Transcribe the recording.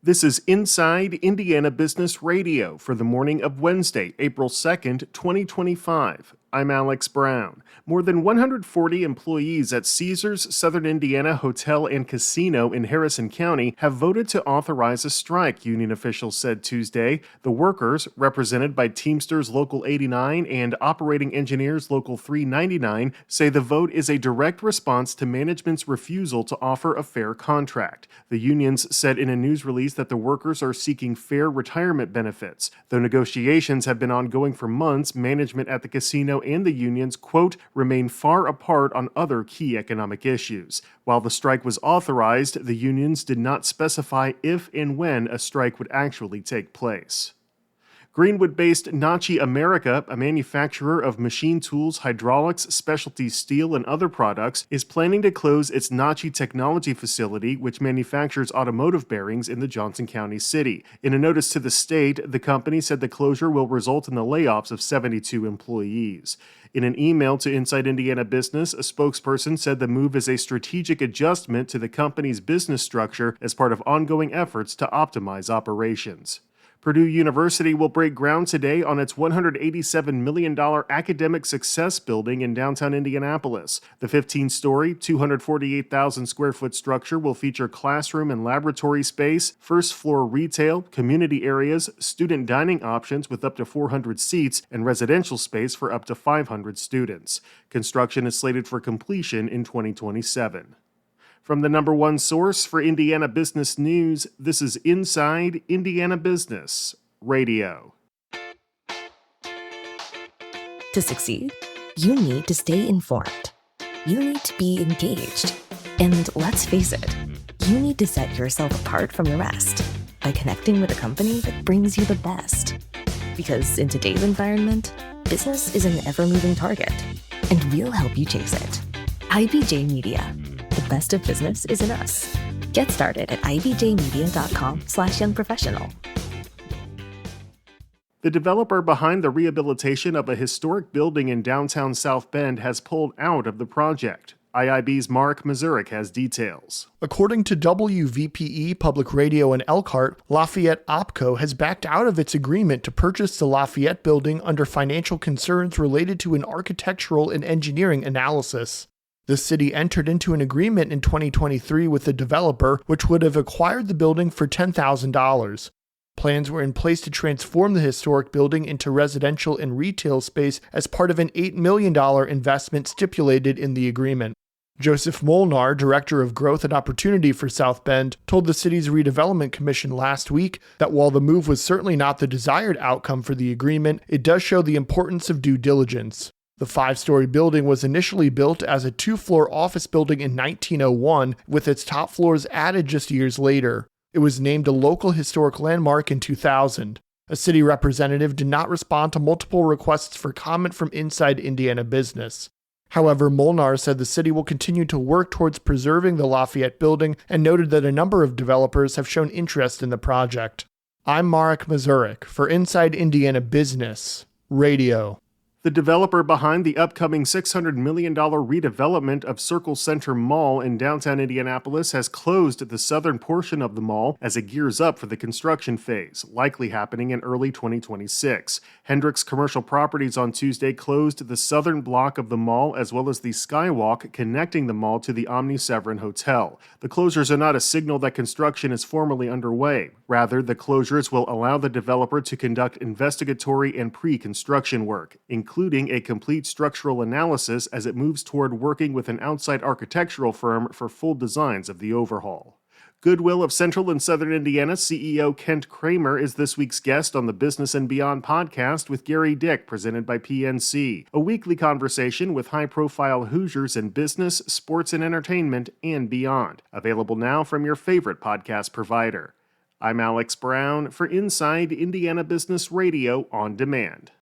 This is Inside Indiana Business Radio for the morning of Wednesday, April 2nd, 2025. I'm Alex Brown. More than 140 employees at Caesars Southern Indiana Hotel and Casino in Harrison County have voted to authorize a strike, union officials said Tuesday. The workers, represented by Teamsters Local 89 and Operating Engineers Local 399, say the vote is a direct response to management's refusal to offer a fair contract. The unions said in a news release that the workers are seeking fair retirement benefits. Though negotiations have been ongoing for months, management at the casino and the unions, quote, remain far apart on other key economic issues. While the strike was authorized, the unions did not specify if and when a strike would actually take place. Greenwood-based Nachi America, a manufacturer of machine tools, hydraulics, specialty steel, and other products, is planning to close its Nachi Technology facility, which manufactures automotive bearings in the Johnson County city. In a notice to the state, the company said the closure will result in the layoffs of 72 employees. In an email to Inside Indiana Business, a spokesperson said the move is a strategic adjustment to the company's business structure as part of ongoing efforts to optimize operations. Purdue University will break ground today on its $187 million Academic Success Building in downtown Indianapolis. The 15-story, 248,000 square foot structure will feature classroom and laboratory space, first-floor retail, community areas, student dining options with up to 400 seats, and residential space for up to 500 students. Construction is slated for completion in 2027. From the number one source for Indiana business news, this is Inside Indiana Business Radio. To succeed, you need to stay informed. You need to be engaged. And let's face it, you need to set yourself apart from the rest by connecting with a company that brings you the best. Because in today's environment, business is an ever-moving target, and we'll help you chase it. IBJ Media. The best of business is in us. Get started at ibjmedia.com/youngprofessional. The developer behind the rehabilitation of a historic building in downtown South Bend has pulled out of the project. IIB's Mark Mazurek has details. According to WVPE Public Radio in Elkhart, Lafayette OpCo has backed out of its agreement to purchase the Lafayette building under financial concerns related to an architectural and engineering analysis. The city entered into an agreement in 2023 with the developer, which would have acquired the building for $10,000. Plans were in place to transform the historic building into residential and retail space as part of an $8 million investment stipulated in the agreement. Joseph Molnar, Director of Growth and Opportunity for South Bend, told the city's redevelopment commission last week that while the move was certainly not the desired outcome for the agreement, it does show the importance of due diligence. The 5-story building was initially built as a 2-floor office building in 1901, with its top floors added just years later. It was named a local historic landmark in 2000. A city representative did not respond to multiple requests for comment from Inside Indiana Business. However, Molnar said the city will continue to work towards preserving the Lafayette building and noted that a number of developers have shown interest in the project. I'm Mark Mazurek for Inside Indiana Business Radio. The developer behind the upcoming $600 million redevelopment of Circle Center Mall in downtown Indianapolis has closed the southern portion of the mall as it gears up for the construction phase, likely happening in early 2026. Hendricks Commercial Properties on Tuesday closed the southern block of the mall as well as the skywalk connecting the mall to the Omni Severin Hotel. The closures are not a signal that construction is formally underway. Rather, the closures will allow the developer to conduct investigatory and pre-construction work, including a complete structural analysis as it moves toward working with an outside architectural firm for full designs of the overhaul. Goodwill of Central and Southern Indiana CEO Kent Kramer is this week's guest on the Business and Beyond podcast with Gary Dick, presented by PNC, a weekly conversation with high-profile Hoosiers in business, sports, and entertainment, and beyond. Available now from your favorite podcast provider. I'm Alex Brown for Inside Indiana Business Radio on Demand.